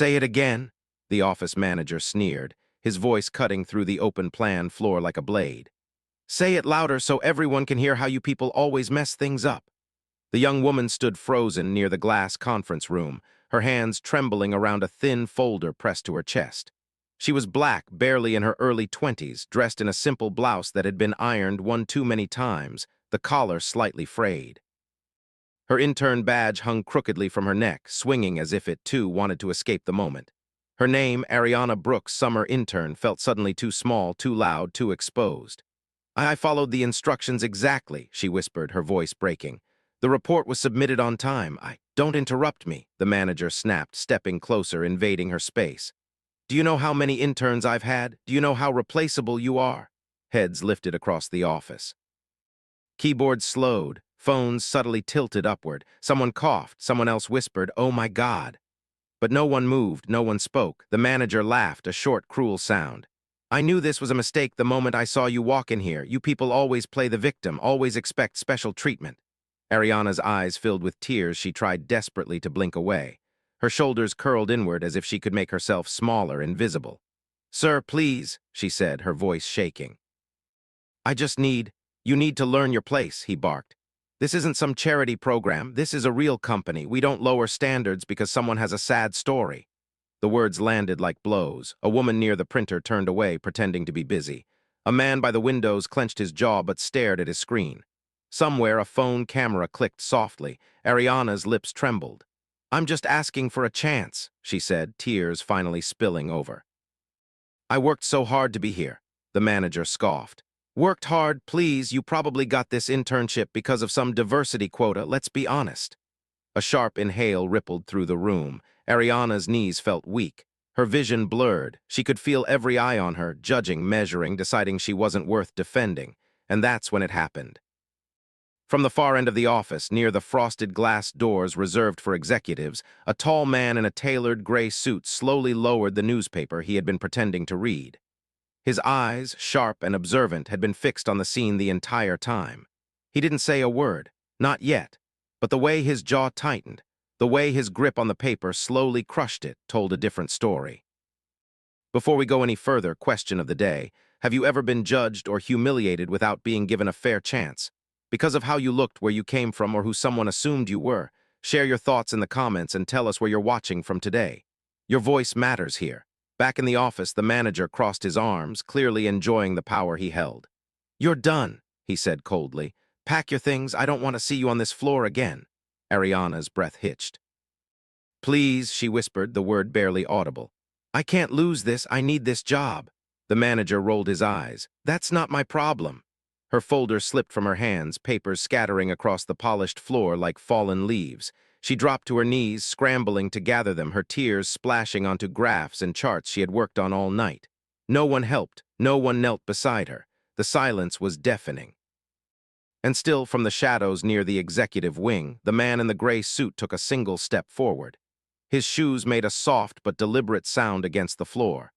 Say it again, the office manager sneered, his voice cutting through the open plan floor like a blade. Say it louder so everyone can hear how you people always mess things up. The young woman stood frozen near the glass conference room, her hands trembling around a thin folder pressed to her chest. She was black, barely in her early 20s, dressed in a simple blouse that had been ironed one too many times, the collar slightly frayed. Her intern badge hung crookedly from her neck, swinging as if it, too, wanted to escape the moment. Her name, Ariana Brooks, summer intern, felt suddenly too small, too loud, too exposed. I followed the instructions exactly, she whispered, her voice breaking. The report was submitted on time. Don't interrupt me, the manager snapped, stepping closer, invading her space. Do you know how many interns I've had? Do you know how replaceable you are? Heads lifted across the office. Keyboards slowed, phones subtly tilted upward. Someone coughed, someone else whispered, "Oh my God." But no one moved, no one spoke. The manager laughed, a short, cruel sound. I knew this was a mistake the moment I saw you walk in here. You people always play the victim, always expect special treatment. Ariana's eyes filled with tears. She tried desperately to blink away. Her shoulders curled inward as if she could make herself smaller, invisible. Sir, please, she said, her voice shaking. You need to learn your place, he barked. This isn't some charity program. This is a real company. We don't lower standards because someone has a sad story. The words landed like blows. A woman near the printer turned away, pretending to be busy. A man by the windows clenched his jaw but stared at his screen. Somewhere, a phone camera clicked softly. Ariana's lips trembled. I'm just asking for a chance, she said, tears finally spilling over. I worked so hard to be here, the manager scoffed. Worked hard, please. You probably got this internship because of some diversity quota, let's be honest. A sharp inhale rippled through the room. Ariana's knees felt weak. Her vision blurred. She could feel every eye on her, judging, measuring, deciding she wasn't worth defending. And that's when it happened. From the far end of the office, near the frosted glass doors reserved for executives, a tall man in a tailored gray suit slowly lowered the newspaper he had been pretending to read. His eyes, sharp and observant, had been fixed on the scene the entire time. He didn't say a word, not yet, but the way his jaw tightened, the way his grip on the paper slowly crushed it, told a different story. Before we go any further, question of the day, have you ever been judged or humiliated without being given a fair chance? Because of how you looked, where you came from, or who someone assumed you were? Share your thoughts in the comments and tell us where you're watching from today. Your voice matters here. Back in the office, the manager crossed his arms, clearly enjoying the power he held. You're done, he said coldly. Pack your things. I don't want to see you on this floor again. Ariana's breath hitched. Please, she whispered, the word barely audible. I can't lose this. I need this job. The manager rolled his eyes. That's not my problem. Her folder slipped from her hands, papers scattering across the polished floor like fallen leaves. She dropped to her knees, scrambling to gather them, her tears splashing onto graphs and charts she had worked on all night. No one helped. No one knelt beside her. The silence was deafening. And still, from the shadows near the executive wing, the man in the gray suit took a single step forward. His shoes made a soft but deliberate sound against the floor.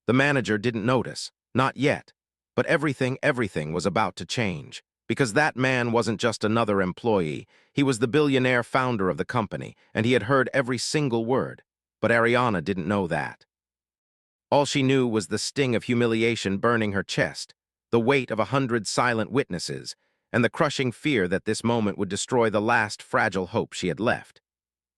The manager didn't notice. Not yet. But everything was about to change. Because that man wasn't just another employee. He was the billionaire founder of the company, and he had heard every single word. But Ariana didn't know that. All she knew was the sting of humiliation burning her chest, the weight of 100 silent witnesses, and the crushing fear that this moment would destroy the last fragile hope she had left.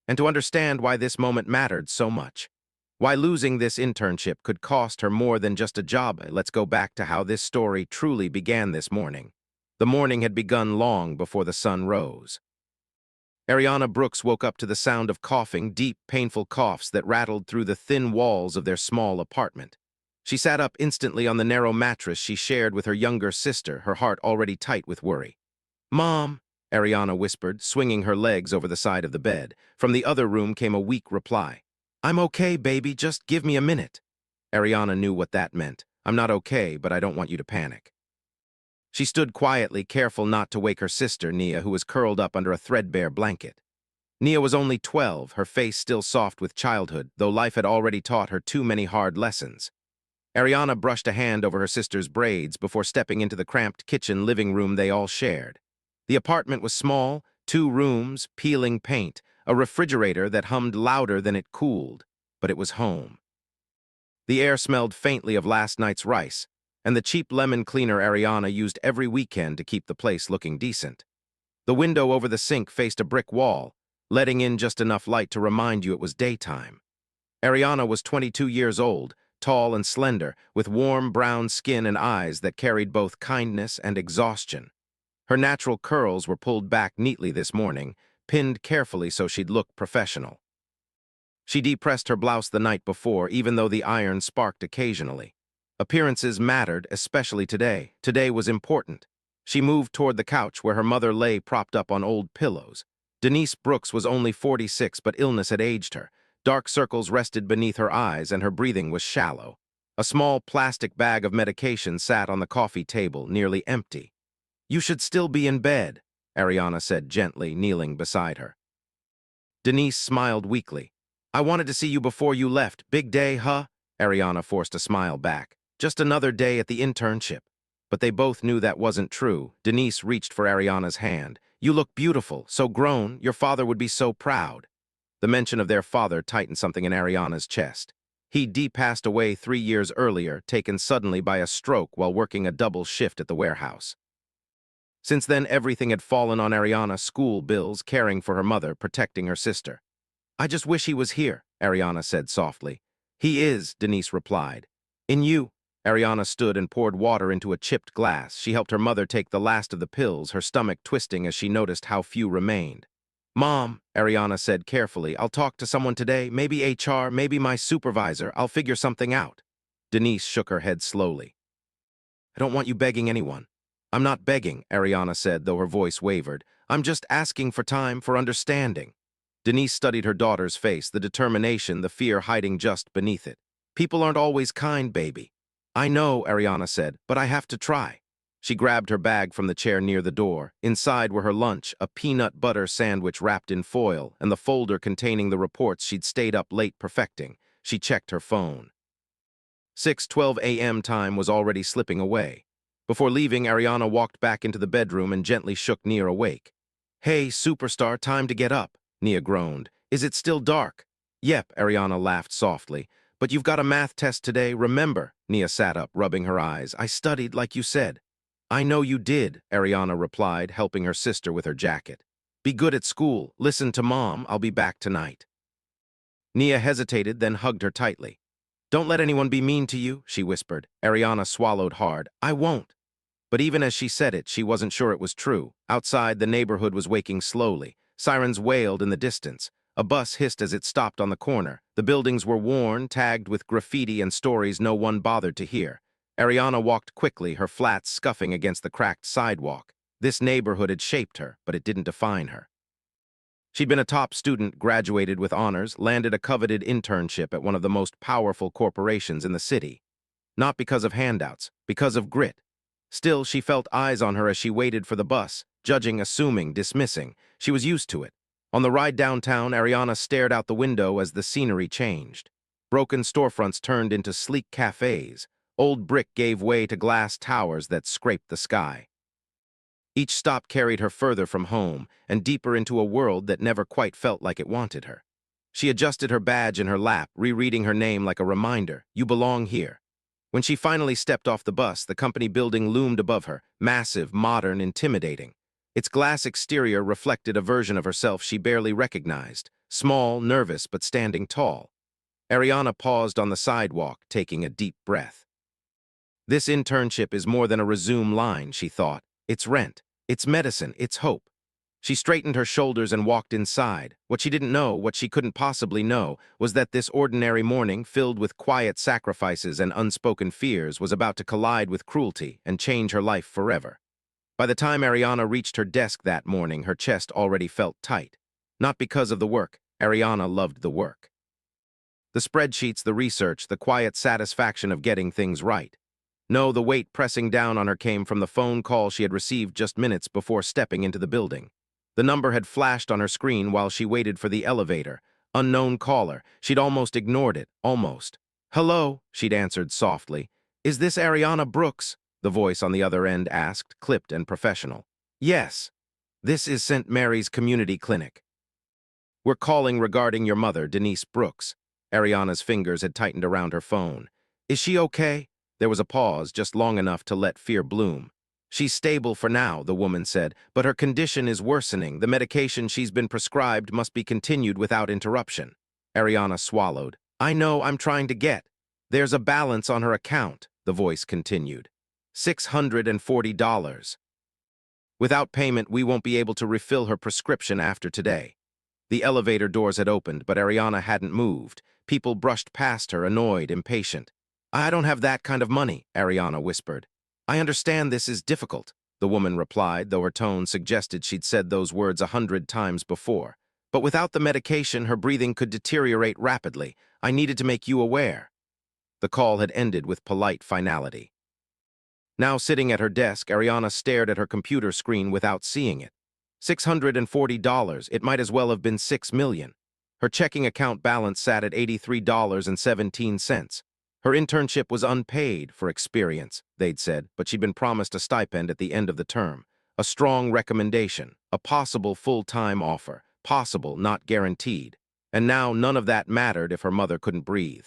And to understand why this moment mattered so much, why losing this internship could cost her more than just a job, let's go back to how this story truly began this morning. The morning had begun long before the sun rose. Ariana Brooks woke up to the sound of coughing, deep, painful coughs that rattled through the thin walls of their small apartment. She sat up instantly on the narrow mattress she shared with her younger sister, her heart already tight with worry. Mom, Ariana whispered, swinging her legs over the side of the bed. From the other room came a weak reply. I'm okay, baby, just give me a minute. Ariana knew what that meant. I'm not okay, but I don't want you to panic. She stood quietly, careful not to wake her sister, Nia, who was curled up under a threadbare blanket. Nia was only 12, her face still soft with childhood, though life had already taught her too many hard lessons. Ariana brushed a hand over her sister's braids before stepping into the cramped kitchen living room they all shared. The apartment was small, 2 rooms, peeling paint, a refrigerator that hummed louder than it cooled. but it was home. The air smelled faintly of last night's rice, and the cheap lemon cleaner Ariana used every weekend to keep the place looking decent. The window over the sink faced a brick wall, letting in just enough light to remind you it was daytime. Ariana was 22 years old, tall and slender, with warm brown skin and eyes that carried both kindness and exhaustion. Her natural curls were pulled back neatly this morning, pinned carefully so she'd look professional. She depressed her blouse the night before, even though the iron sparked occasionally. Appearances mattered, especially today. Today was important. She moved toward the couch where her mother lay propped up on old pillows. Denise Brooks was only 46, but illness had aged her. Dark circles rested beneath her eyes, and her breathing was shallow. A small plastic bag of medication sat on the coffee table, nearly empty. "You should still be in bed," Ariana said gently, kneeling beside her. Denise smiled weakly. "I wanted to see you before you left. Big day, huh?" Ariana forced a smile back. "Just another day at the internship." But they both knew that wasn't true. Denise reached for Ariana's hand. "You look beautiful, so grown. Your father would be so proud." The mention of their father tightened something in Ariana's chest. He'd passed away 3 years earlier, taken suddenly by a stroke while working a double shift at the warehouse. Since then, everything had fallen on Ariana: school bills, caring for her mother, protecting her sister. "I just wish he was here," Ariana said softly. "He is," Denise replied. "In you." Ariana stood and poured water into a chipped glass. She helped her mother take the last of the pills, her stomach twisting as she noticed how few remained. "Mom," Ariana said carefully, "I'll talk to someone today, maybe HR, maybe my supervisor. I'll figure something out." Denise shook her head slowly. "I don't want you begging anyone." "I'm not begging," Ariana said, though her voice wavered. "I'm just asking for time, for understanding." Denise studied her daughter's face, the determination, the fear hiding just beneath it. "People aren't always kind, baby." "I know," Ariana said, "but I have to try." She grabbed her bag from the chair near the door. Inside were her lunch, a peanut butter sandwich wrapped in foil, and the folder containing the reports she'd stayed up late perfecting. She checked her phone. 6:12 a.m. time was already slipping away. Before leaving, Ariana walked back into the bedroom and gently shook Nia awake. "Hey, superstar, time to get up," Nia groaned. "Is it still dark?" "Yep," Ariana laughed softly. "But you've got a math test today, remember?" Nia sat up, rubbing her eyes. "I studied like you said." "I know you did," Ariana replied, helping her sister with her jacket. "Be good at school. Listen to Mom. I'll be back tonight." Nia hesitated, then hugged her tightly. "Don't let anyone be mean to you," she whispered. Ariana swallowed hard. "I won't." But even as she said it, she wasn't sure it was true. Outside, the neighborhood was waking slowly. Sirens wailed in the distance. A bus hissed as it stopped on the corner. The buildings were worn, tagged with graffiti and stories no one bothered to hear. Ariana walked quickly, her flats scuffing against the cracked sidewalk. This neighborhood had shaped her, but it didn't define her. She'd been a top student, graduated with honors, landed a coveted internship at one of the most powerful corporations in the city. Not because of handouts, because of grit. Still, she felt eyes on her as she waited for the bus, judging, assuming, dismissing. She was used to it. On the ride downtown, Ariana stared out the window as the scenery changed. Broken storefronts turned into sleek cafes. Old brick gave way to glass towers that scraped the sky. Each stop carried her further from home and deeper into a world that never quite felt like it wanted her. She adjusted her badge in her lap, rereading her name like a reminder. "You belong here." When she finally stepped off the bus, the company building loomed above her, massive, modern, intimidating. Its glass exterior reflected a version of herself she barely recognized, small, nervous, but standing tall. Ariana paused on the sidewalk, taking a deep breath. This internship is more than a resume line, she thought. It's rent, it's medicine, it's hope. She straightened her shoulders and walked inside. What she didn't know, what she couldn't possibly know, was that this ordinary morning, filled with quiet sacrifices and unspoken fears, was about to collide with cruelty and change her life forever. By the time Ariana reached her desk that morning, her chest already felt tight. Not because of the work. Ariana loved the work. The spreadsheets, the research, the quiet satisfaction of getting things right. No, the weight pressing down on her came from the phone call she had received just minutes before stepping into the building. The number had flashed on her screen while she waited for the elevator. Unknown caller. She'd almost ignored it, almost. "Hello," she'd answered softly. "Is this Ariana Brooks?" the voice on the other end asked, clipped and professional. "Yes. This is St. Mary's Community Clinic. We're calling regarding your mother, Denise Brooks." Ariana's fingers had tightened around her phone. Is she okay? There was a pause, just long enough to let fear bloom. She's stable for now, the woman said, but her condition is worsening. The medication she's been prescribed must be continued without interruption. Ariana swallowed. I know, I'm trying to get. There's a balance on her account, the voice continued. $640. Without payment, we won't be able to refill her prescription after today. The elevator doors had opened, but Ariana hadn't moved. People brushed past her, annoyed, impatient. I don't have that kind of money, Ariana whispered. I understand this is difficult, the woman replied, though her tone suggested she'd said those words 100 times before. But without the medication, her breathing could deteriorate rapidly. I needed to make you aware. The call had ended with polite finality. Now sitting at her desk, Ariana stared at her computer screen without seeing it. $640, it might as well have been $6 million. Her checking account balance sat at $83.17. Her internship was unpaid for experience, they'd said, but she'd been promised a stipend at the end of the term. A strong recommendation, a possible full-time offer, possible, not guaranteed. And now none of that mattered if her mother couldn't breathe.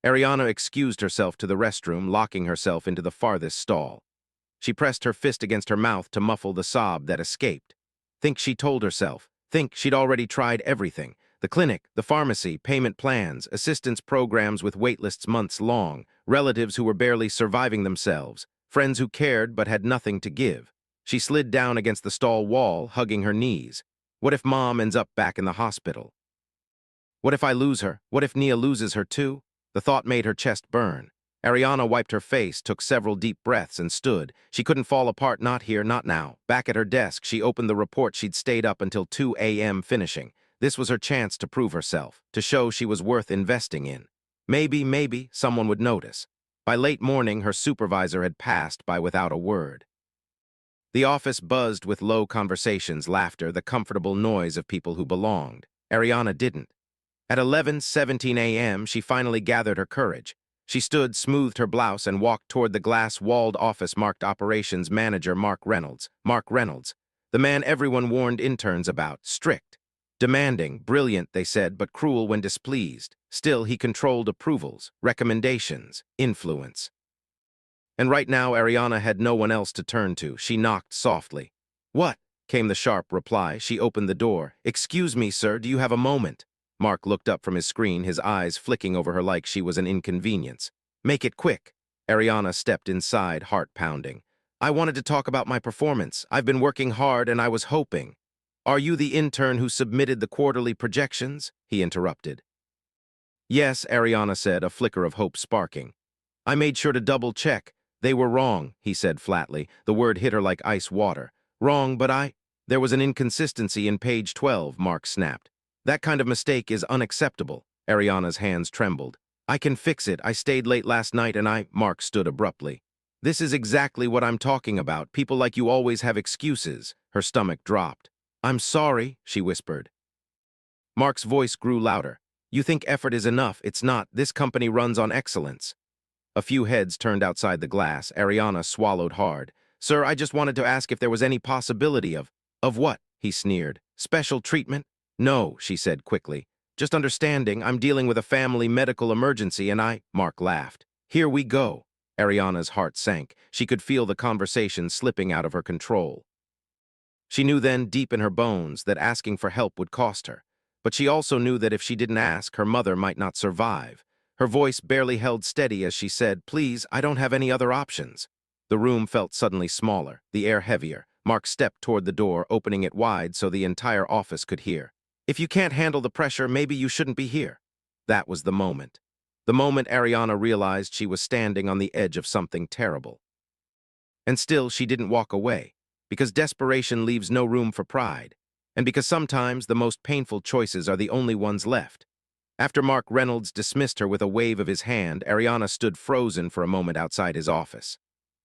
Ariana excused herself to the restroom, locking herself into the farthest stall. She pressed her fist against her mouth to muffle the sob that escaped. Think, she told herself. Think she'd already tried everything. The clinic, the pharmacy, payment plans, assistance programs with waitlists months long, relatives who were barely surviving themselves, friends who cared but had nothing to give. She slid down against the stall wall, hugging her knees. What if Mom ends up back in the hospital? What if I lose her? What if Nia loses her too? The thought made her chest burn. Ariana wiped her face, took several deep breaths, and stood. She couldn't fall apart, not here, not now. Back at her desk, she opened the report she'd stayed up until 2 a.m. finishing. This was her chance to prove herself, to show she was worth investing in. Maybe, someone would notice. By late morning, her supervisor had passed by without a word. The office buzzed with low conversations, laughter, the comfortable noise of people who belonged. Ariana didn't. At 11:17 a.m., she finally gathered her courage. She stood, smoothed her blouse, and walked toward the glass-walled office marked Operations Manager Mark Reynolds. Mark Reynolds, the man everyone warned interns about, strict, demanding, brilliant, they said, but cruel when displeased. Still, he controlled approvals, recommendations, influence. And right now, Ariana had no one else to turn to. She knocked softly. What? Came the sharp reply. She opened the door. Excuse me, sir, do you have a moment? Mark looked up from his screen, his eyes flicking over her like she was an inconvenience. Make it quick. Ariana stepped inside, heart pounding. I wanted to talk about my performance. I've been working hard and I was hoping. Are you the intern who submitted the quarterly projections? He interrupted. Yes, Ariana said, a flicker of hope sparking. I made sure to double check. They were wrong, he said flatly. The word hit her like ice water. Wrong, but There was an inconsistency in page 12, Mark snapped. That kind of mistake is unacceptable. Ariana's hands trembled. I can fix it. I stayed late last night and Mark stood abruptly. This is exactly what I'm talking about. People like you always have excuses. Her stomach dropped. I'm sorry, she whispered. Mark's voice grew louder. You think effort is enough. It's not. This company runs on excellence. A few heads turned outside the glass. Ariana swallowed hard. Sir, I just wanted to ask if there was any possibility of what? He sneered. Special treatment? No, she said quickly. Just understanding, I'm dealing with a family medical emergency and Mark laughed. Here we go. Ariana's heart sank. She could feel the conversation slipping out of her control. She knew then, deep in her bones, that asking for help would cost her. But she also knew that if she didn't ask, her mother might not survive. Her voice barely held steady as she said, Please, I don't have any other options. The room felt suddenly smaller, the air heavier. Mark stepped toward the door, opening it wide so the entire office could hear. If you can't handle the pressure, maybe you shouldn't be here. That was the moment. The moment Ariana realized she was standing on the edge of something terrible. And still, she didn't walk away, because desperation leaves no room for pride, and because sometimes the most painful choices are the only ones left. After Mark Reynolds dismissed her with a wave of his hand, Ariana stood frozen for a moment outside his office.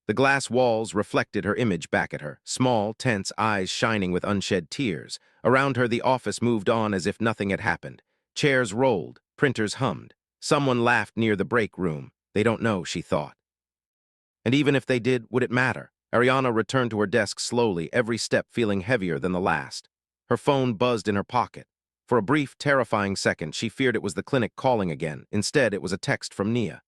The glass walls reflected her image back at her, small, tense eyes shining with unshed tears. Around her, the office moved on as if nothing had happened. Chairs rolled, printers hummed. Someone laughed near the break room. They don't know, she thought. And even if they did, would it matter? Ariana returned to her desk slowly, every step feeling heavier than the last. Her phone buzzed in her pocket. For a brief, terrifying second, she feared it was the clinic calling again. Instead, it was a text from Nia.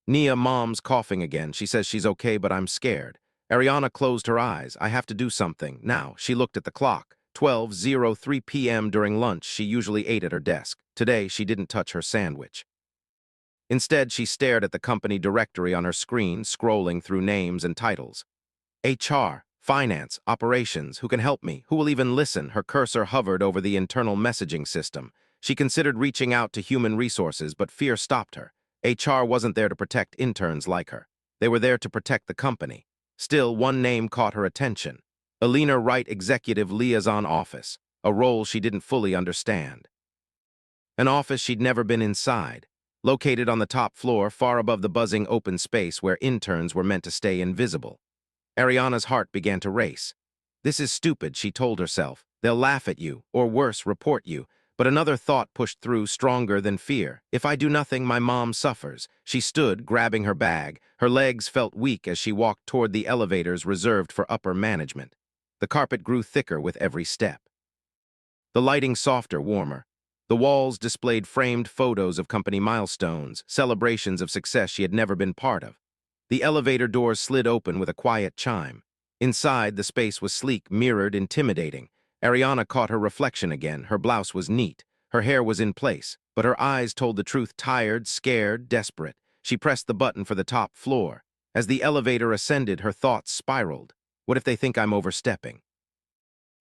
Nia, mom's coughing again. She says she's okay, but I'm scared. Ariana closed her eyes. I have to do something. Now, she looked at the clock. 12:03 p.m. during lunch. She usually ate at her desk. Today, she didn't touch her sandwich. Instead, she stared at the company directory on her screen, scrolling through names and titles. HR, finance, operations, who can help me? Who will even listen? Her cursor hovered over the internal messaging system. She considered reaching out to human resources, but fear stopped her. HR wasn't there to protect interns like her. They were there to protect the company. Still, one name caught her attention. Alina Wright, Executive Liaison Office, a role she didn't fully understand. An office she'd never been inside, located on the top floor, far above the buzzing open space where interns were meant to stay invisible. Ariana's heart began to race. This is stupid, she told herself. They'll laugh at you, or worse, report you. But another thought pushed through, stronger than fear. If I do nothing, my mom suffers. She stood, grabbing her bag. Her legs felt weak as she walked toward the elevators reserved for upper management. The carpet grew thicker with every step. The lighting softer, warmer. The walls displayed framed photos of company milestones, celebrations of success she had never been part of. The elevator doors slid open with a quiet chime. Inside, the space was sleek, mirrored, intimidating. Ariana caught her reflection again. Her blouse was neat. Her hair was in place, but her eyes told the truth, tired, scared, desperate. She pressed the button for the top floor. As the elevator ascended, her thoughts spiraled. What if they think I'm overstepping?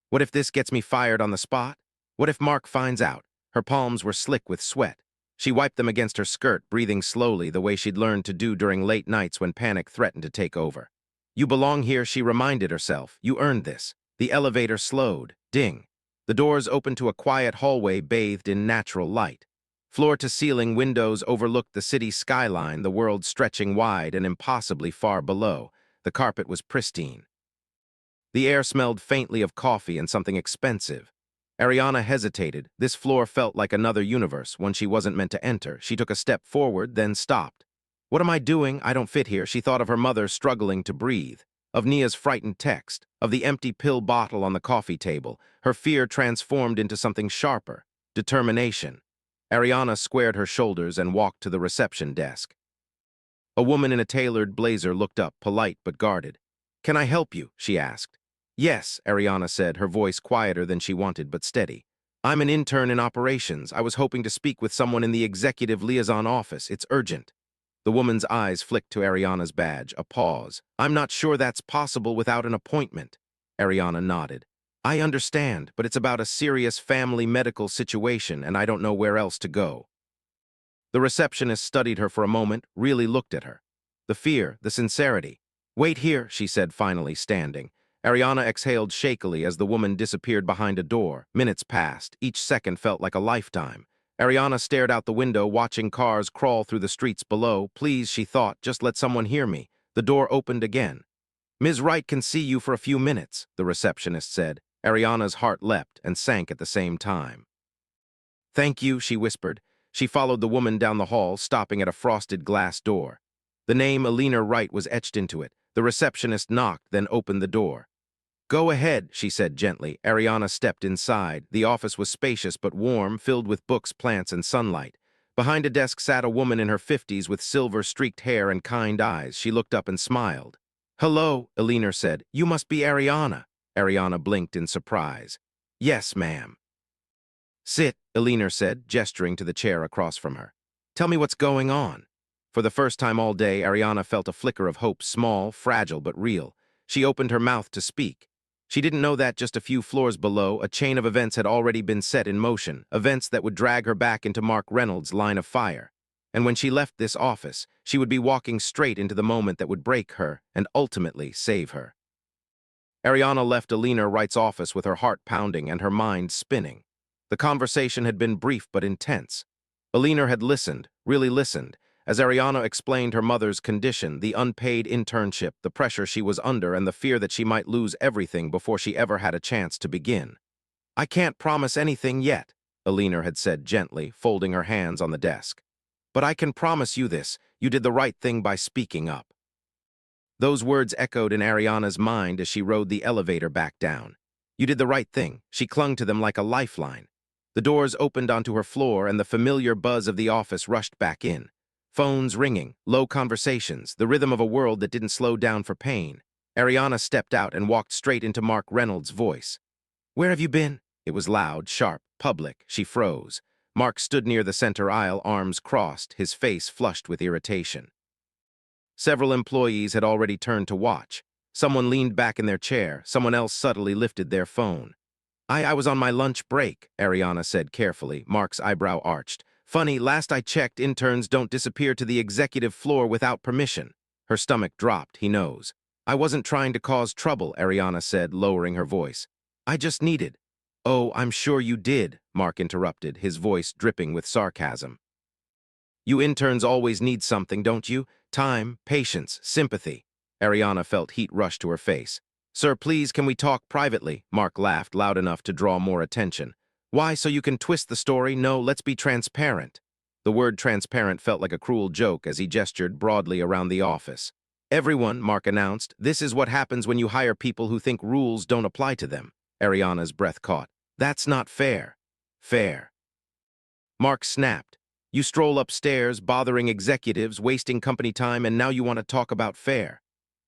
What if this gets me fired on the spot? What if Mark finds out? Her palms were slick with sweat. She wiped them against her skirt, breathing slowly, the way she'd learned to do during late nights when panic threatened to take over. You belong here, she reminded herself. You earned this. The elevator slowed. Ding. The doors opened to a quiet hallway bathed in natural light. Floor-to-ceiling windows overlooked the city skyline, the world stretching wide and impossibly far below. The carpet was pristine. The air smelled faintly of coffee and something expensive. Ariana hesitated. This floor felt like another universe, one she wasn't meant to enter. She took a step forward, then stopped. What am I doing? I don't fit here. She thought of her mother struggling to breathe, of Nia's frightened text, of the empty pill bottle on the coffee table. Her fear transformed into something sharper, determination. Ariana squared her shoulders and walked to the reception desk. A woman in a tailored blazer looked up, polite but guarded. Can I help you? She asked. Yes, Ariana said, her voice quieter than she wanted but steady. I'm an intern in operations. I was hoping to speak with someone in the executive liaison office. It's urgent. The woman's eyes flicked to Ariana's badge, a pause. I'm not sure that's possible without an appointment. Ariana nodded. I understand, but it's about a serious family medical situation and I don't know where else to go. The receptionist studied her for a moment, really looked at her. The fear, the sincerity. Wait here, she said, finally standing. Ariana exhaled shakily as the woman disappeared behind a door. Minutes passed. Each second felt like a lifetime. Ariana stared out the window, watching cars crawl through the streets below. Please, she thought, just let someone hear me. The door opened again. Ms. Wright can see you for a few minutes, the receptionist said. Ariana's heart leapt and sank at the same time. Thank you, she whispered. She followed the woman down the hall, stopping at a frosted glass door. The name Alina Wright was etched into it. The receptionist knocked, then opened the door. Go ahead, she said gently. Ariana stepped inside. The office was spacious but warm, filled with books, plants, and sunlight. Behind a desk sat a woman in her 50s with silver-streaked hair and kind eyes. She looked up and smiled. Hello, Alina said. You must be Ariana. Ariana blinked in surprise. Yes, ma'am. Sit, Alina said, gesturing to the chair across from her. Tell me what's going on. For the first time all day, Ariana felt a flicker of hope, small, fragile, but real. She opened her mouth to speak. She didn't know that just a few floors below, a chain of events had already been set in motion, events that would drag her back into Mark Reynolds' line of fire. And when she left this office, she would be walking straight into the moment that would break her and ultimately save her. Ariana left Alina Wright's office with her heart pounding and her mind spinning. The conversation had been brief but intense. Alina had listened, really listened, as Ariana explained her mother's condition, the unpaid internship, the pressure she was under, and the fear that she might lose everything before she ever had a chance to begin. I can't promise anything yet, Alina had said gently, folding her hands on the desk. But I can promise you this, you did the right thing by speaking up. Those words echoed in Ariana's mind as she rode the elevator back down. You did the right thing. She clung to them like a lifeline. The doors opened onto her floor and the familiar buzz of the office rushed back in. Phones ringing, low conversations, the rhythm of a world that didn't slow down for pain. Ariana stepped out and walked straight into Mark Reynolds' voice. "Where have you been?" It was loud, sharp, public. She froze. Mark stood near the center aisle, arms crossed, his face flushed with irritation. Several employees had already turned to watch. Someone leaned back in their chair. Someone else subtly lifted their phone. I was on my lunch break," Ariana said carefully. Mark's eyebrow arched. "Funny, last I checked, interns don't disappear to the executive floor without permission." Her stomach dropped, he knows. "I wasn't trying to cause trouble," Ariana said, lowering her voice. "I just needed—" "Oh, I'm sure you did," Mark interrupted, his voice dripping with sarcasm. "You interns always need something, don't you? Time, patience, sympathy." Ariana felt heat rush to her face. "Sir, please, can we talk privately?" Mark laughed loud enough to draw more attention. "Why, so you can twist the story? No, let's be transparent." The word transparent felt like a cruel joke as he gestured broadly around the office. "Everyone," Mark announced, "this is what happens when you hire people who think rules don't apply to them." Ariana's breath caught. "That's not fair." "Fair." Mark snapped. "You stroll upstairs, bothering executives, wasting company time, and now you want to talk about fair."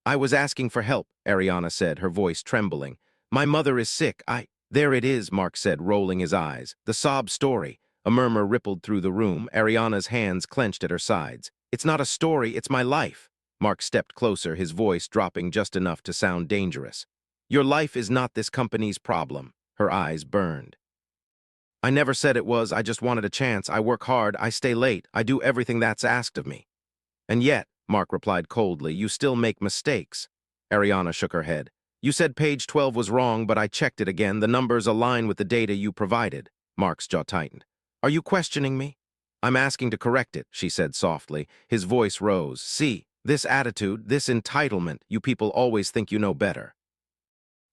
"I was asking for help," Ariana said, her voice trembling. "My mother is sick. There it is," Mark said, rolling his eyes. "The sob story." A murmur rippled through the room. Ariana's hands clenched at her sides. "It's not a story, it's my life." Mark stepped closer, his voice dropping just enough to sound dangerous. "Your life is not this company's problem." Her eyes burned. "I never said it was. I just wanted a chance. I work hard, I stay late, I do everything that's asked of me." "And yet," Mark replied coldly, "you still make mistakes." Ariana shook her head. "You said page 12 was wrong, but I checked it again. The numbers align with the data you provided." Mark's jaw tightened. "Are you questioning me?" "I'm asking to correct it," she said softly. His voice rose. "See, this attitude, this entitlement, you people always think you know better."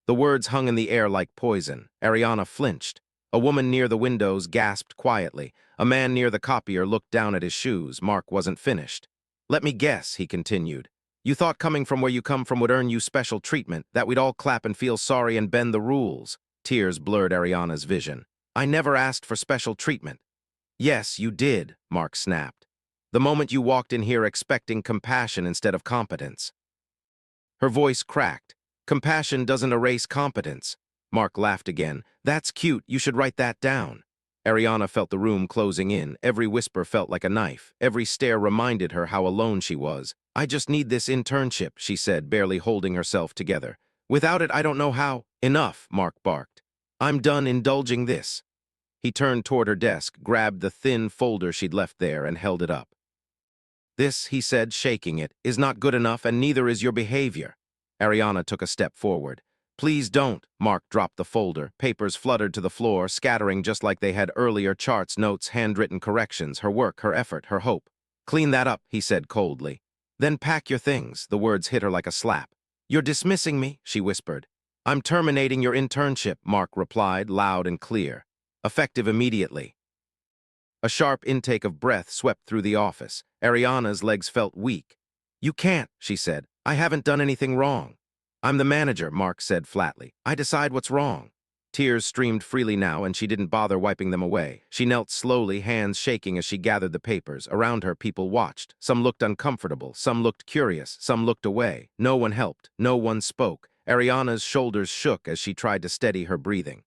The words hung in the air like poison. Ariana flinched. A woman near the windows gasped quietly. A man near the copier looked down at his shoes. Mark wasn't finished. "Let me guess," he continued. "You thought coming from where you come from would earn you special treatment, that we'd all clap and feel sorry and bend the rules." Tears blurred Ariana's vision. "I never asked for special treatment." "Yes, you did," Mark snapped. "The moment you walked in here expecting compassion instead of competence." Her voice cracked. "Compassion doesn't erase competence." Mark laughed again. "That's cute, you should write that down." Ariana felt the room closing in. Every whisper felt like a knife. Every stare reminded her how alone she was. "I just need this internship," she said, barely holding herself together. "Without it, I don't know how—" "Enough," Mark barked. "I'm done indulging this." He turned toward her desk, grabbed the thin folder she'd left there, and held it up. "This," he said, shaking it, "is not good enough, and neither is your behavior." Ariana took a step forward. "Please don't." Mark dropped the folder. Papers fluttered to the floor, scattering just like they had earlier: charts, notes, handwritten corrections, her work, her effort, her hope. "Clean that up," he said coldly. "Then pack your things." The words hit her like a slap. "You're dismissing me," she whispered. "I'm terminating your internship," Mark replied, loud and clear. "Effective immediately." A sharp intake of breath swept through the office. Ariana's legs felt weak. "You can't," she said. "I haven't done anything wrong." "I'm the manager," Mark said flatly. "I decide what's wrong." Tears streamed freely now, and she didn't bother wiping them away. She knelt slowly, hands shaking as she gathered the papers. Around her, people watched. Some looked uncomfortable, some looked curious, some looked away. No one helped, no one spoke. Ariana's shoulders shook as she tried to steady her breathing.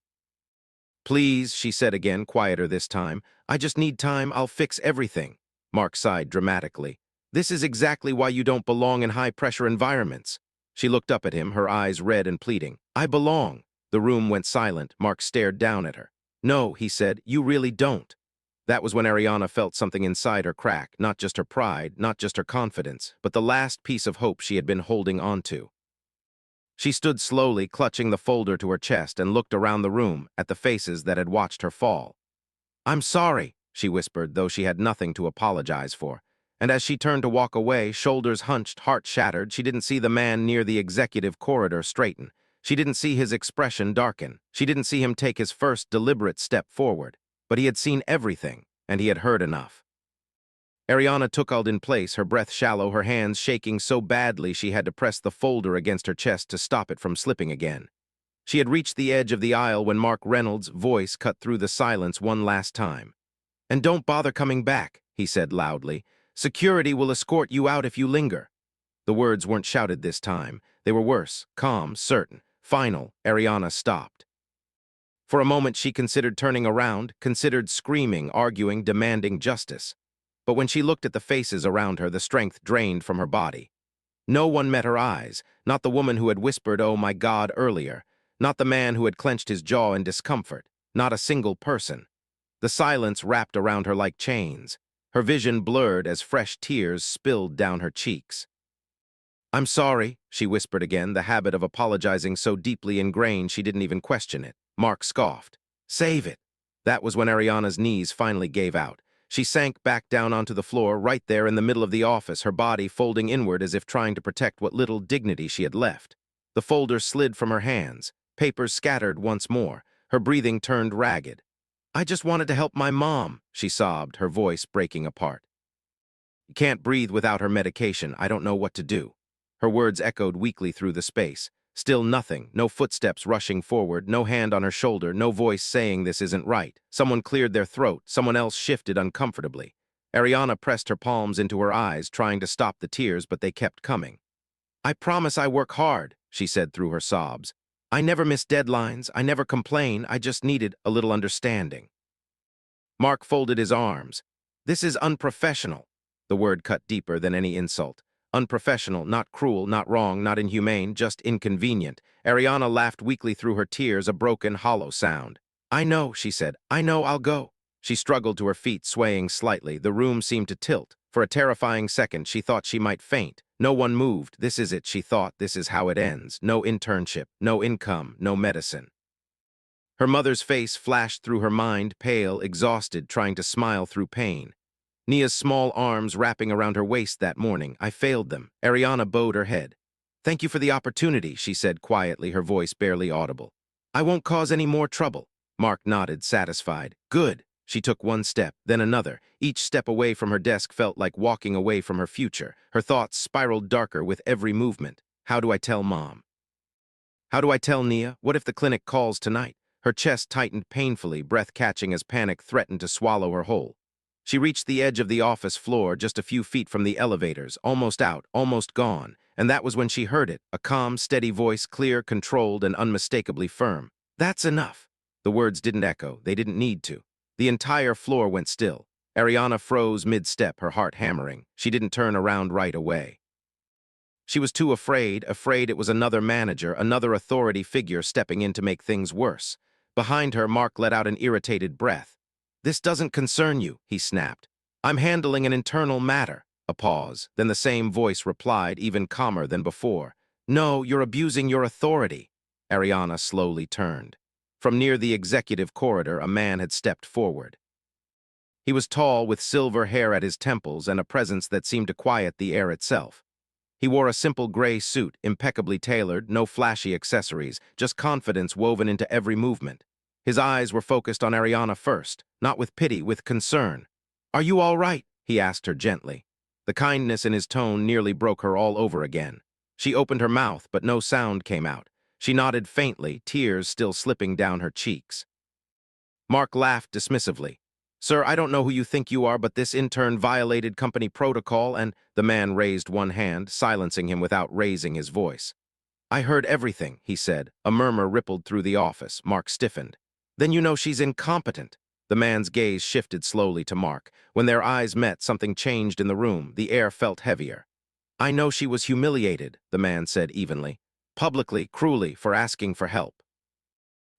"Please," she said again, quieter this time. "I just need time, I'll fix everything." Mark sighed dramatically. "This is exactly why you don't belong in high-pressure environments." She looked up at him, her eyes red and pleading. "I belong." The room went silent. Mark stared down at her. "No," he said, "you really don't." That was when Ariana felt something inside her crack, not just her pride, not just her confidence, but the last piece of hope she had been holding on to. She stood slowly, clutching the folder to her chest, and looked around the room at the faces that had watched her fall. "I'm sorry," she whispered, though she had nothing to apologize for. And as she turned to walk away, shoulders hunched, heart shattered, she didn't see the man near the executive corridor straighten. She didn't see his expression darken. She didn't see him take his first deliberate step forward. But he had seen everything, and he had heard enough. Ariana took hold in place, her breath shallow, her hands shaking so badly she had to press the folder against her chest to stop it from slipping again. She had reached the edge of the aisle when Mark Reynolds' voice cut through the silence one last time. "And don't bother coming back," he said loudly. "Security will escort you out if you linger." The words weren't shouted this time. They were worse, calm, certain. Final. Ariana stopped. For a moment she considered turning around, considered screaming, arguing, demanding justice. But when she looked at the faces around her, the strength drained from her body. No one met her eyes, not the woman who had whispered, "Oh my God," earlier, not the man who had clenched his jaw in discomfort, not a single person. The silence wrapped around her like chains. Her vision blurred as fresh tears spilled down her cheeks. "I'm sorry," she whispered again, the habit of apologizing so deeply ingrained she didn't even question it. Mark scoffed. "Save it." That was when Ariana's knees finally gave out. She sank back down onto the floor, right there in the middle of the office, her body folding inward as if trying to protect what little dignity she had left. The folder slid from her hands. Papers scattered once more. Her breathing turned ragged. "I just wanted to help my mom," she sobbed, her voice breaking apart. "You can't breathe without her medication. I don't know what to do." Her words echoed weakly through the space. Still nothing, no footsteps rushing forward, no hand on her shoulder, no voice saying this isn't right. Someone cleared their throat, someone else shifted uncomfortably. Ariana pressed her palms into her eyes, trying to stop the tears, but they kept coming. "I promise I work hard," she said through her sobs. "I never miss deadlines, I never complain, I just needed a little understanding." Mark folded his arms. "This is unprofessional." The word cut deeper than any insult. Unprofessional, not cruel, not wrong, not inhumane, just inconvenient. Ariana laughed weakly through her tears, a broken, hollow sound. "I know," she said. "I know, I'll go." She struggled to her feet, swaying slightly. The room seemed to tilt. For a terrifying second, she thought she might faint. No one moved. This is it, she thought. This is how it ends. No internship, no income, no medicine. Her mother's face flashed through her mind, pale, exhausted, trying to smile through pain. Nia's small arms wrapping around her waist that morning. "I failed them." Ariana bowed her head. "Thank you for the opportunity," she said quietly, her voice barely audible. "I won't cause any more trouble." Mark nodded, satisfied. "Good." She took one step, then another. Each step away from her desk felt like walking away from her future. Her thoughts spiraled darker with every movement. How do I tell Mom? How do I tell Nia? What if the clinic calls tonight? Her chest tightened painfully, breath catching as panic threatened to swallow her whole. She reached the edge of the office floor, just a few feet from the elevators, almost out, almost gone, and that was when she heard it, a calm, steady voice, clear, controlled, and unmistakably firm. "That's enough." The words didn't echo. They didn't need to. The entire floor went still. Ariana froze mid-step, her heart hammering. She didn't turn around right away. She was too afraid it was another manager, another authority figure stepping in to make things worse. Behind her, Mark let out an irritated breath. "This doesn't concern you," he snapped. "I'm handling an internal matter." A pause. Then the same voice replied, even calmer than before. "No, you're abusing your authority." Ariana slowly turned. From near the executive corridor, a man had stepped forward. He was tall, with silver hair at his temples and a presence that seemed to quiet the air itself. He wore a simple gray suit, impeccably tailored, no flashy accessories, just confidence woven into every movement. His eyes were focused on Ariana first, not with pity, with concern. "Are you all right?" he asked her gently. The kindness in his tone nearly broke her all over again. She opened her mouth, but no sound came out. She nodded faintly, tears still slipping down her cheeks. Mark laughed dismissively. "Sir, I don't know who you think you are, but this intern violated company protocol and—" The man raised one hand, silencing him without raising his voice. "I heard everything," he said. A murmur rippled through the office. Mark stiffened. "Then you know she's incompetent." The man's gaze shifted slowly to Mark. When their eyes met, something changed in the room. The air felt heavier. "I know she was humiliated," the man said evenly. "Publicly, cruelly, for asking for help."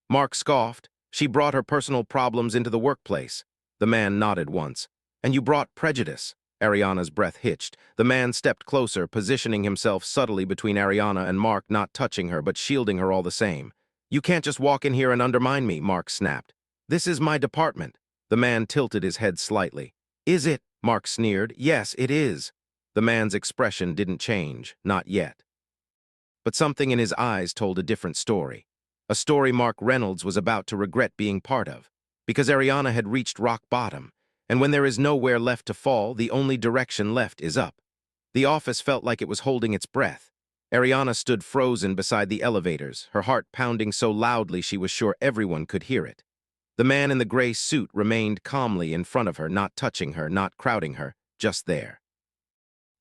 Mark scoffed. "She brought her personal problems into the workplace." The man nodded once. "And you brought prejudice." Ariana's breath hitched. The man stepped closer, positioning himself subtly between Ariana and Mark, not touching her, but shielding her all the same. "You can't just walk in here and undermine me," Mark snapped. "This is my department." The man tilted his head slightly. "Is it?" Mark sneered. "Yes, it is." The man's expression didn't change, not yet. But something in his eyes told a different story. A story Mark Reynolds was about to regret being part of. Because Ariana had reached rock bottom, and when there is nowhere left to fall, the only direction left is up. The office felt like it was holding its breath. Ariana stood frozen beside the elevators, her heart pounding so loudly she was sure everyone could hear it. The man in the gray suit remained calmly in front of her, not touching her, not crowding her, just there.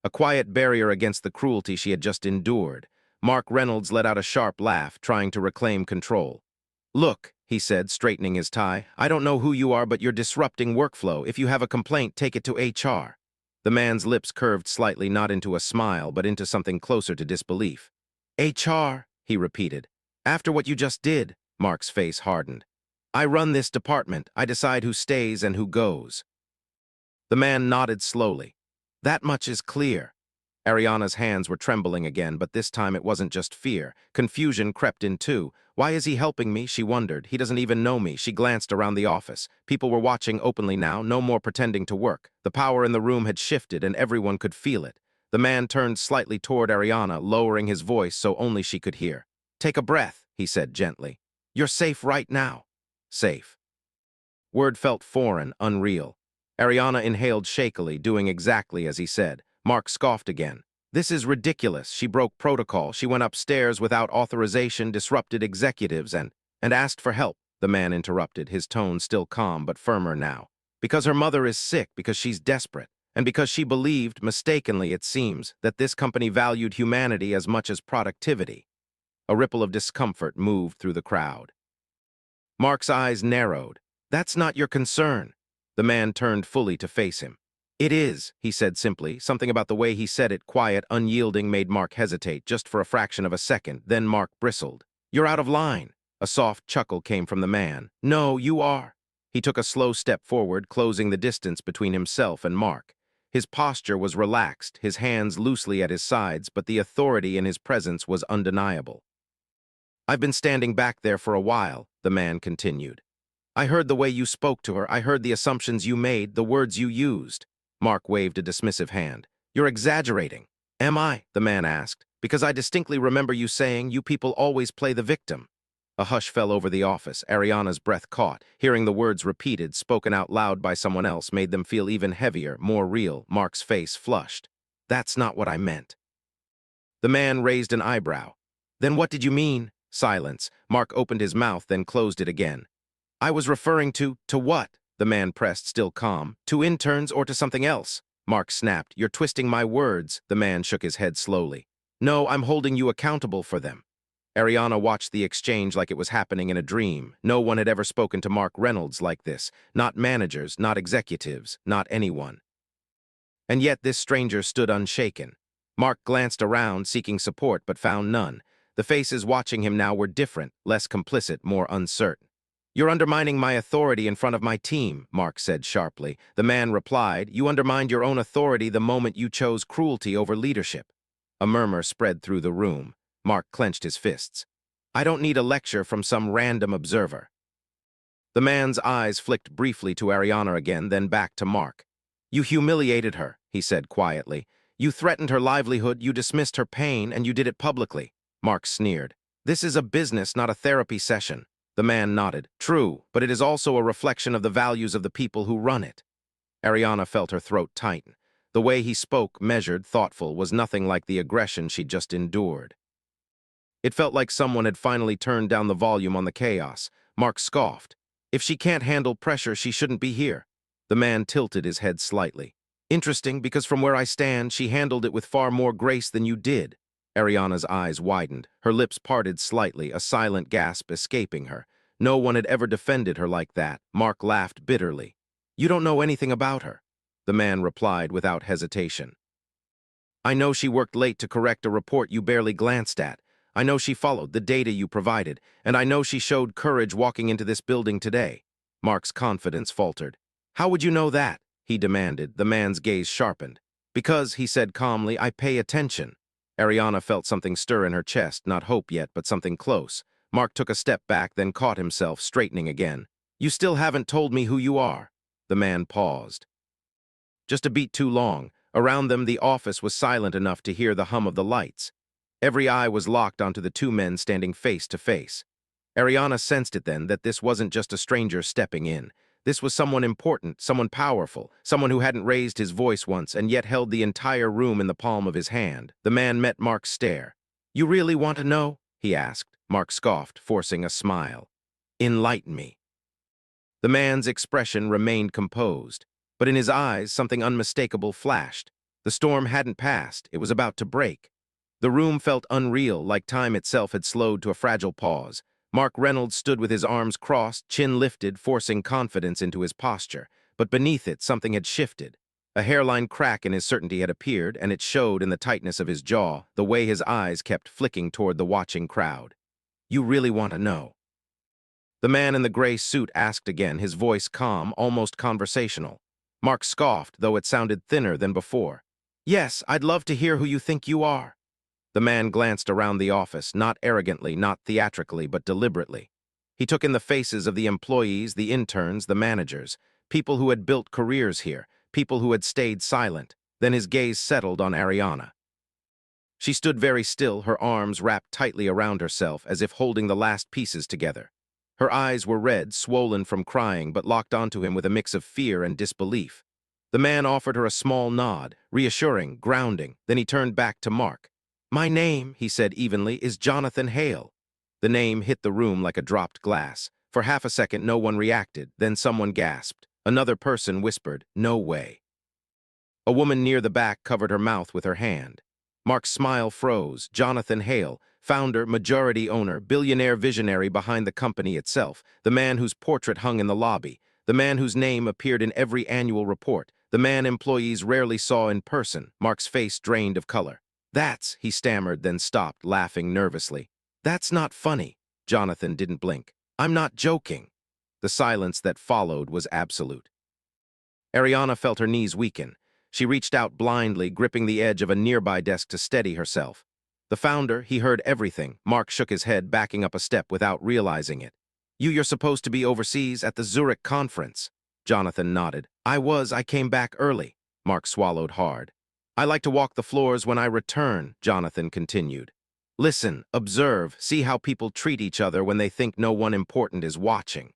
A quiet barrier against the cruelty she had just endured. Mark Reynolds let out a sharp laugh, trying to reclaim control. "Look," he said, straightening his tie, "I don't know who you are, but you're disrupting workflow. If you have a complaint, take it to HR." The man's lips curved slightly, not into a smile, but into something closer to disbelief. "HR," he repeated. "After what you just did," Mark's face hardened. "I run this department. I decide who stays and who goes." The man nodded slowly. "That much is clear." Ariana's hands were trembling again, but this time it wasn't just fear. Confusion crept in too. Why is he helping me, she wondered. He doesn't even know me. She glanced around the office. People were watching openly now, no more pretending to work. The power in the room had shifted, and everyone could feel it. The man turned slightly toward Ariana, lowering his voice so only she could hear. "Take a breath," he said gently. "You're safe right now." Safe. Word felt foreign, unreal. Ariana inhaled shakily, doing exactly as he said. Mark scoffed again. "This is ridiculous. She broke protocol. She went upstairs without authorization, disrupted executives, and asked for help," the man interrupted, his tone still calm but firmer now. "Because her mother is sick, because she's desperate, and because she believed, mistakenly it seems, that this company valued humanity as much as productivity." A ripple of discomfort moved through the crowd. Mark's eyes narrowed. "That's not your concern." The man turned fully to face him. "It is," he said simply. Something about the way he said it, quiet, unyielding, made Mark hesitate, just for a fraction of a second. Then Mark bristled. "You're out of line." A soft chuckle came from the man. "No, you are." He took a slow step forward, closing the distance between himself and Mark. His posture was relaxed, his hands loosely at his sides, but the authority in his presence was undeniable. "I've been standing back there for a while," the man continued. "I heard the way you spoke to her. I heard the assumptions you made, the words you used." Mark waved a dismissive hand. "You're exaggerating." "Am I?" the man asked. "Because I distinctly remember you saying you people always play the victim." A hush fell over the office. Ariana's breath caught. Hearing the words repeated, spoken out loud by someone else, made them feel even heavier, more real. Mark's face flushed. "That's not what I meant." The man raised an eyebrow. "Then what did you mean?" Silence. Mark opened his mouth, then closed it again. "I was referring to what?" The man pressed, still calm. "To interns or to something else?" Mark snapped. "You're twisting my words." The man shook his head slowly. "No, I'm holding you accountable for them." Ariana watched the exchange like it was happening in a dream. No one had ever spoken to Mark Reynolds like this. Not managers, not executives, not anyone. And yet this stranger stood unshaken. Mark glanced around, seeking support, but found none. The faces watching him now were different, less complicit, more uncertain. "You're undermining my authority in front of my team," Mark said sharply. The man replied, "You undermined your own authority the moment you chose cruelty over leadership." A murmur spread through the room. Mark clenched his fists. "I don't need a lecture from some random observer." The man's eyes flicked briefly to Ariana again, then back to Mark. "You humiliated her," he said quietly. "You threatened her livelihood, you dismissed her pain, and you did it publicly." Mark sneered. "This is a business, not a therapy session." The man nodded. "True, but it is also a reflection of the values of the people who run it." Ariana felt her throat tighten. The way he spoke, measured, thoughtful, was nothing like the aggression she'd just endured. It felt like someone had finally turned down the volume on the chaos. Mark scoffed. "If she can't handle pressure, she shouldn't be here." The man tilted his head slightly. "Interesting, because from where I stand, she handled it with far more grace than you did." Ariana's eyes widened. Her lips parted slightly, a silent gasp escaping her. No one had ever defended her like that. Mark laughed bitterly. "You don't know anything about her," the man replied without hesitation. "I know she worked late to correct a report you barely glanced at. I know she followed the data you provided, and I know she showed courage walking into this building today." Mark's confidence faltered. "How would you know that?" he demanded. The man's gaze sharpened. "Because," he said calmly, "I pay attention." Ariana felt something stir in her chest, not hope yet, but something close. Mark took a step back, then caught himself, straightening again. "You still haven't told me who you are." The man paused. Just a beat too long. Around them, the office was silent enough to hear the hum of the lights. Every eye was locked onto the two men standing face to face. Ariana sensed it then, that this wasn't just a stranger stepping in. This was someone important, someone powerful, someone who hadn't raised his voice once and yet held the entire room in the palm of his hand. The man met Mark's stare. You really want to know? He asked. Mark scoffed, forcing a smile. Enlighten me. The man's expression remained composed, but in his eyes something unmistakable flashed. The storm hadn't passed, it was about to break. The room felt unreal, like time itself had slowed to a fragile pause. Mark Reynolds stood with his arms crossed, chin lifted, forcing confidence into his posture. But beneath it, something had shifted. A hairline crack in his certainty had appeared, and it showed in the tightness of his jaw, the way his eyes kept flicking toward the watching crowd. You really want to know? The man in the gray suit asked again, his voice calm, almost conversational. Mark scoffed, though it sounded thinner than before. Yes, I'd love to hear who you think you are. The man glanced around the office, not arrogantly, not theatrically, but deliberately. He took in the faces of the employees, the interns, the managers, people who had built careers here, people who had stayed silent. Then his gaze settled on Ariana. She stood very still, her arms wrapped tightly around herself, as if holding the last pieces together. Her eyes were red, swollen from crying, but locked onto him with a mix of fear and disbelief. The man offered her a small nod, reassuring, grounding. Then he turned back to Mark. My name, he said evenly, is Jonathan Hale. The name hit the room like a dropped glass. For half a second, no one reacted. Then someone gasped. Another person whispered, no way. A woman near the back covered her mouth with her hand. Mark's smile froze. Jonathan Hale, founder, majority owner, billionaire visionary behind the company itself, the man whose portrait hung in the lobby, the man whose name appeared in every annual report, the man employees rarely saw in person. Mark's face drained of color. That's, he stammered, then stopped, laughing nervously. That's not funny. Jonathan didn't blink. I'm not joking. The silence that followed was absolute. Ariana felt her knees weaken. She reached out blindly, gripping the edge of a nearby desk to steady herself. The founder, he heard everything. Mark shook his head, backing up a step without realizing it. You're supposed to be overseas at the Zurich conference. Jonathan nodded. I came back early. Mark swallowed hard. I like to walk the floors when I return, Jonathan continued. Listen, observe, see how people treat each other when they think no one important is watching.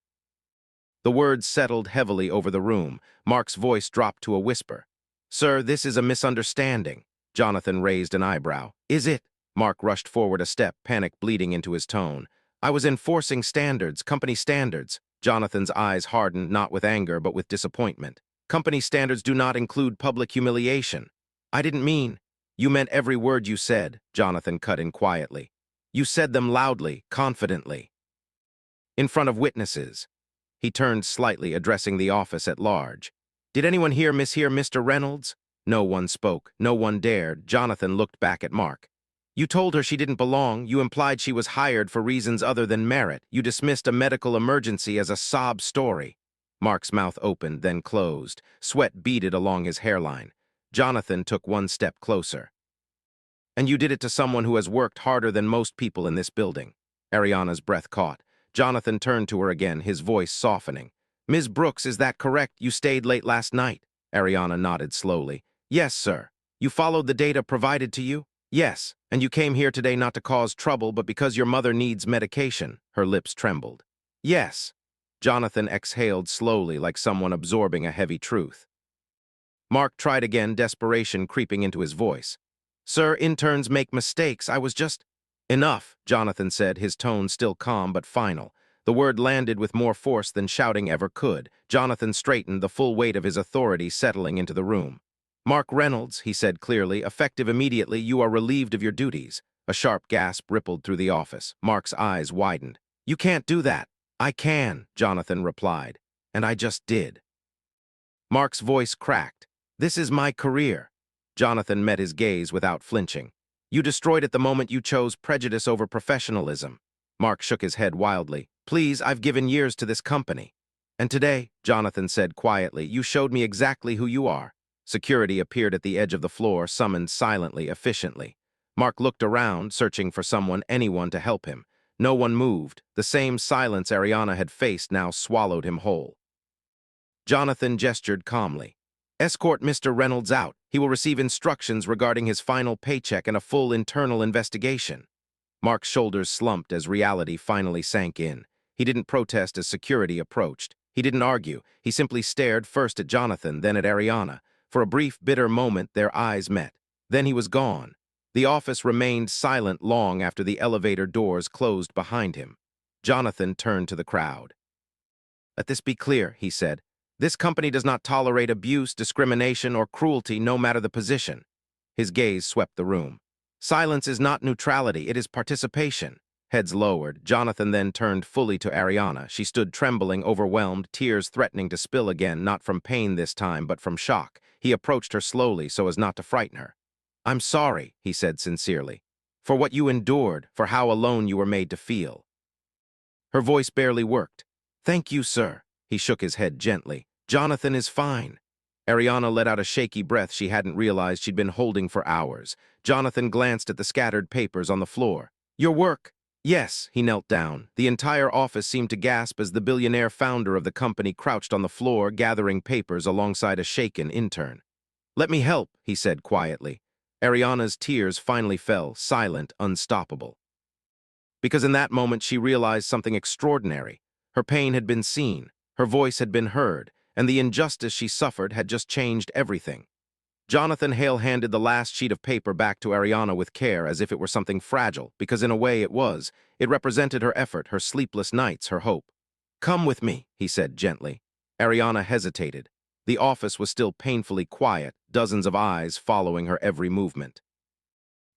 The words settled heavily over the room. Mark's voice dropped to a whisper. Sir, this is a misunderstanding. Jonathan raised an eyebrow. Is it? Mark rushed forward a step, panic bleeding into his tone. I was enforcing standards, company standards. Jonathan's eyes hardened, not with anger, but with disappointment. Company standards do not include public humiliation. I didn't mean. You meant every word you said, Jonathan cut in quietly. You said them loudly, confidently. In front of witnesses. He turned slightly, addressing the office at large. Did anyone here mishear Mr. Reynolds? No one spoke. No one dared. Jonathan looked back at Mark. You told her she didn't belong. You implied she was hired for reasons other than merit. You dismissed a medical emergency as a sob story. Mark's mouth opened, then closed. Sweat beaded along his hairline. Jonathan took one step closer. And you did it to someone who has worked harder than most people in this building. Ariana's breath caught. Jonathan turned to her again, his voice softening. Ms. Brooks, is that correct? You stayed late last night? Ariana nodded slowly. Yes, sir. You followed the data provided to you? Yes, and you came here today not to cause trouble, but because your mother needs medication. Her lips trembled. Yes. Jonathan exhaled slowly, like someone absorbing a heavy truth. Mark tried again, desperation creeping into his voice. Sir, interns make mistakes. I was just... Enough, Jonathan said, his tone still calm but final. The word landed with more force than shouting ever could. Jonathan straightened, the full weight of his authority settling into the room. Mark Reynolds, he said clearly, effective immediately, you are relieved of your duties. A sharp gasp rippled through the office. Mark's eyes widened. You can't do that. I can, Jonathan replied. And I just did. Mark's voice cracked. This is my career. Jonathan met his gaze without flinching. You destroyed it the moment you chose prejudice over professionalism. Mark shook his head wildly. Please, I've given years to this company. And today, Jonathan said quietly, you showed me exactly who you are. Security appeared at the edge of the floor, summoned silently, efficiently. Mark looked around, searching for someone, anyone to help him. No one moved. The same silence Ariana had faced now swallowed him whole. Jonathan gestured calmly. Escort Mr. Reynolds out. He will receive instructions regarding his final paycheck and a full internal investigation. Mark's shoulders slumped as reality finally sank in. He didn't protest as security approached. He didn't argue. He simply stared first at Jonathan, then at Ariana. For a brief, bitter moment, their eyes met. Then he was gone. The office remained silent long after the elevator doors closed behind him. Jonathan turned to the crowd. "Let this be clear," he said. "This company does not tolerate abuse, discrimination, or cruelty, no matter the position." His gaze swept the room. "Silence is not neutrality, it is participation." Heads lowered, Jonathan then turned fully to Ariana. She stood trembling, overwhelmed, tears threatening to spill again, not from pain this time, but from shock. He approached her slowly so as not to frighten her. "I'm sorry," he said sincerely, "for what you endured, for how alone you were made to feel." Her voice barely worked. "Thank you, sir." He shook his head gently. "Jonathan is fine." Ariana let out a shaky breath she hadn't realized she'd been holding for hours. Jonathan glanced at the scattered papers on the floor. "Your work." "Yes." He knelt down. The entire office seemed to gasp as the billionaire founder of the company crouched on the floor, gathering papers alongside a shaken intern. "Let me help," he said quietly. Ariana's tears finally fell, silent, unstoppable. Because in that moment she realized something extraordinary. Her pain had been seen, her voice had been heard, and the injustice she suffered had just changed everything. Jonathan Hale handed the last sheet of paper back to Ariana with care, as if it were something fragile, because in a way it was. It represented her effort, her sleepless nights, her hope. "Come with me," he said gently. Ariana hesitated. The office was still painfully quiet, dozens of eyes following her every movement.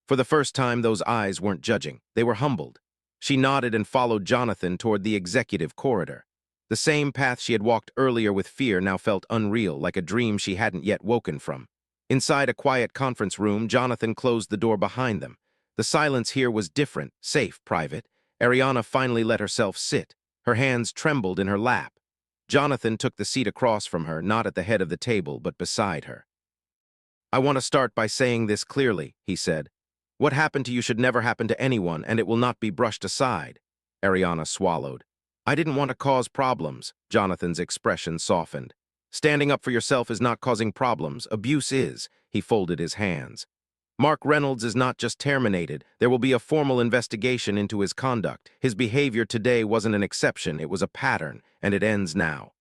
For the first time, those eyes weren't judging. They were humbled. She nodded and followed Jonathan toward the executive corridor. The same path she had walked earlier with fear now felt unreal, like a dream she hadn't yet woken from. Inside a quiet conference room, Jonathan closed the door behind them. The silence here was different, safe, private. Ariana finally let herself sit. Her hands trembled in her lap. Jonathan took the seat across from her, not at the head of the table, but beside her. "I want to start by saying this clearly," he said. "What happened to you should never happen to anyone, and it will not be brushed aside." Ariana swallowed. "I didn't want to cause problems." Jonathan's expression softened. "Standing up for yourself is not causing problems. Abuse is." He folded his hands. "Mark Reynolds is not just terminated. There will be a formal investigation into his conduct. His behavior today wasn't an exception, it was a pattern, and it ends now."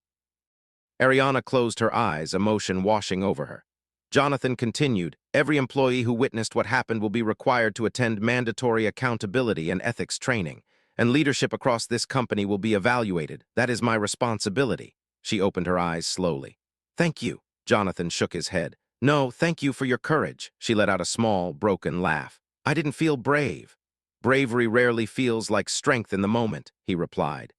Ariana closed her eyes, emotion washing over her. Jonathan continued, "Every employee who witnessed what happened will be required to attend mandatory accountability and ethics training, and leadership across this company will be evaluated. That is my responsibility." She opened her eyes slowly. "Thank you." Jonathan shook his head. "No, thank you for your courage." She let out a small, broken laugh. "I didn't feel brave." "Bravery rarely feels like strength in the moment," he replied.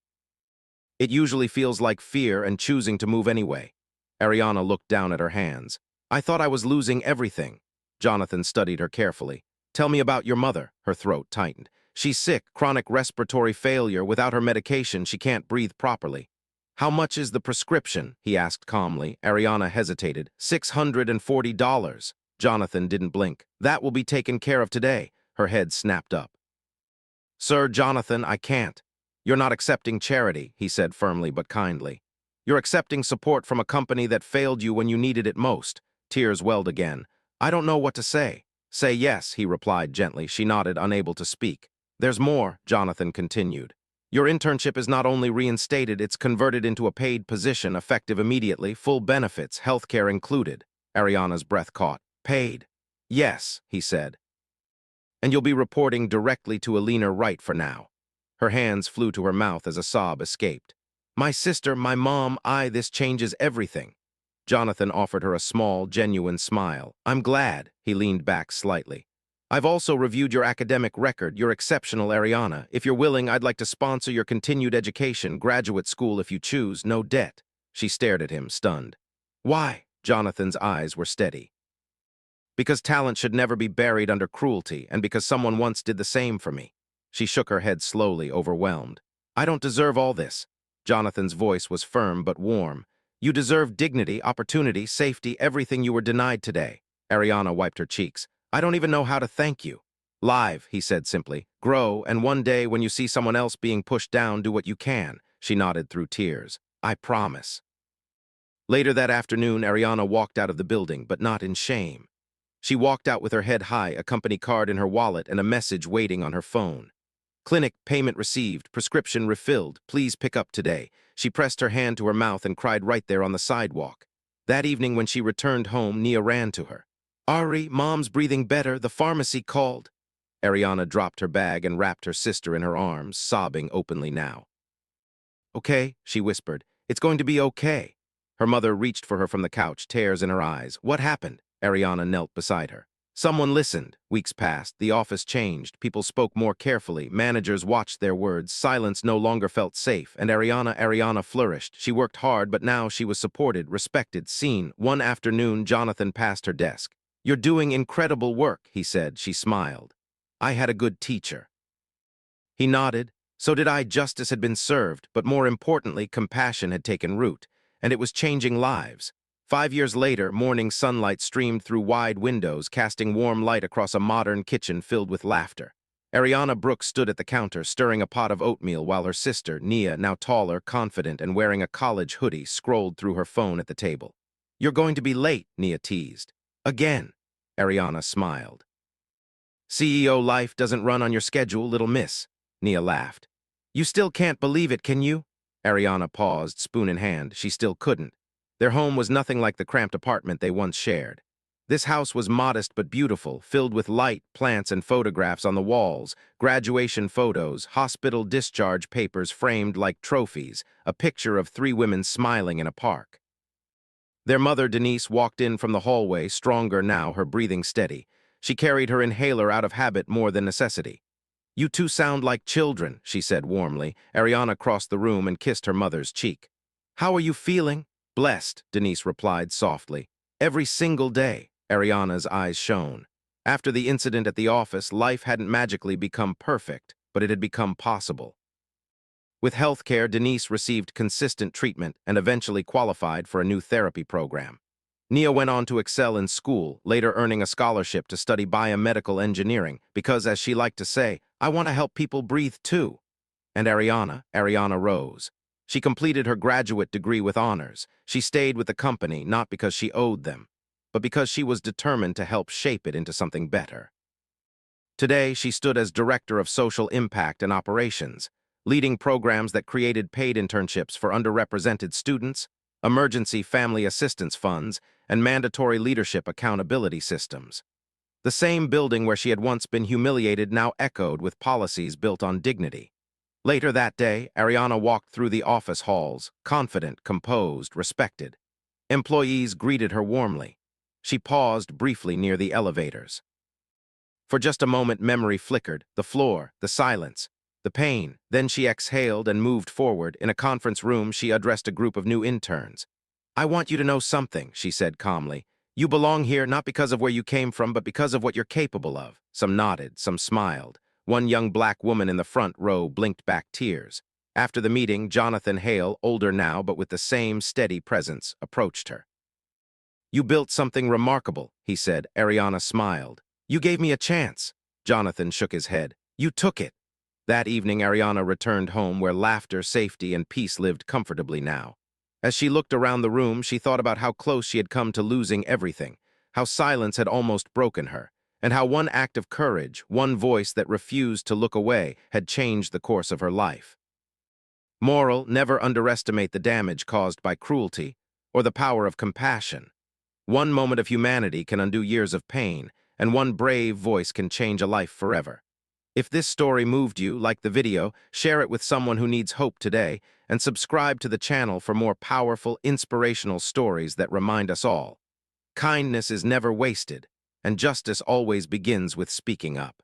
"It usually feels like fear and choosing to move anyway." Ariana looked down at her hands. "I thought I was losing everything." Jonathan studied her carefully. "Tell me about your mother." Her throat tightened. "She's sick, chronic respiratory failure. Without her medication, she can't breathe properly." "How much is the prescription?" he asked calmly. Ariana hesitated. $640. Jonathan didn't blink. "That will be taken care of today." Her head snapped up. "Sir Jonathan, I can't." "You're not accepting charity," he said firmly but kindly. "You're accepting support from a company that failed you when you needed it most." Tears welled again. "I don't know what to say." "Say yes," he replied gently. She nodded, unable to speak. "There's more," Jonathan continued. "Your internship is not only reinstated, it's converted into a paid position, effective immediately, full benefits, healthcare included." Ariana's breath caught. "Paid?" "Yes," he said. "And you'll be reporting directly to Alina Wright for now." Her hands flew to her mouth as a sob escaped. "My sister, my mom, this changes everything." Jonathan offered her a small, genuine smile. "I'm glad." He leaned back slightly. "I've also reviewed your academic record. You're exceptional, Ariana. If you're willing, I'd like to sponsor your continued education, graduate school if you choose, no debt." She stared at him, stunned. "Why?" Jonathan's eyes were steady. "Because talent should never be buried under cruelty, and because someone once did the same for me." She shook her head slowly, overwhelmed. "I don't deserve all this." Jonathan's voice was firm but warm. "You deserve dignity, opportunity, safety, everything you were denied today." Ariana wiped her cheeks. "I don't even know how to thank you." "Live," he said simply. "Grow, and one day when you see someone else being pushed down, do what you can." She nodded through tears. "I promise." Later that afternoon, Ariana walked out of the building, but not in shame. She walked out with her head high, a company card in her wallet, and a message waiting on her phone. "Clinic, payment received, prescription refilled, please pick up today." She pressed her hand to her mouth and cried right there on the sidewalk. That evening when she returned home, Nia ran to her. Ari, Mom's breathing better, the pharmacy called. Ariana dropped her bag and wrapped her sister in her arms, sobbing openly now. Okay, she whispered. It's going to be okay. Her mother reached for her from the couch, tears in her eyes. What happened? Ariana knelt beside her. Someone listened. Weeks passed. The office changed. People spoke more carefully. Managers watched their words. Silence no longer felt safe. And Ariana flourished. She worked hard, but now she was supported, respected, seen. One afternoon, Jonathan passed her desk. You're doing incredible work, he said. She smiled. I had a good teacher. He nodded. So did I. Justice had been served, but more importantly, compassion had taken root, and it was changing lives. 5 years later, morning sunlight streamed through wide windows, casting warm light across a modern kitchen filled with laughter. Ariana Brooks stood at the counter, stirring a pot of oatmeal while her sister, Nia, now taller, confident, and wearing a college hoodie, scrolled through her phone at the table. You're going to be late, Nia teased. Again. Ariana smiled. CEO life doesn't run on your schedule, little miss. Nia laughed. You still can't believe it, can you? Ariana paused, spoon in hand. She still couldn't. Their home was nothing like the cramped apartment they once shared. This house was modest but beautiful, filled with light, plants, and photographs on the walls, graduation photos, hospital discharge papers framed like trophies, a picture of 3 women smiling in a park. Their mother, Denise, walked in from the hallway, stronger now, her breathing steady. She carried her inhaler out of habit more than necessity. You two sound like children, she said warmly. Ariana crossed the room and kissed her mother's cheek. How are you feeling? Blessed, Denise replied softly. Every single day, Ariana's eyes shone. After the incident at the office, life hadn't magically become perfect, but it had become possible. With healthcare, Denise received consistent treatment and eventually qualified for a new therapy program. Nia went on to excel in school, later earning a scholarship to study biomedical engineering because, as she liked to say, I want to help people breathe too. And Ariana rose. She completed her graduate degree with honors. She stayed with the company not because she owed them, but because she was determined to help shape it into something better. Today, she stood as Director of Social Impact and Operations, leading programs that created paid internships for underrepresented students, emergency family assistance funds, and mandatory leadership accountability systems. The same building where she had once been humiliated now echoed with policies built on dignity. Later that day, Ariana walked through the office halls, confident, composed, respected. Employees greeted her warmly. She paused briefly near the elevators. For just a moment, memory flickered, the floor, the silence, the pain. Then she exhaled and moved forward. In a conference room, she addressed a group of new interns. I want you to know something, she said calmly. You belong here not because of where you came from, but because of what you're capable of. Some nodded, some smiled. One young black woman in the front row blinked back tears. After the meeting, Jonathan Hale, older now but with the same steady presence, approached her. You built something remarkable, he said. Ariana smiled. You gave me a chance. Jonathan shook his head. You took it. That evening, Ariana returned home where laughter, safety, and peace lived comfortably now. As she looked around the room, she thought about how close she had come to losing everything, how silence had almost broken her, and how one act of courage, one voice that refused to look away, had changed the course of her life. Moral: never underestimate the damage caused by cruelty or the power of compassion. One moment of humanity can undo years of pain, and one brave voice can change a life forever. If this story moved you, like the video, share it with someone who needs hope today, and subscribe to the channel for more powerful, inspirational stories that remind us all. Kindness is never wasted, and justice always begins with speaking up.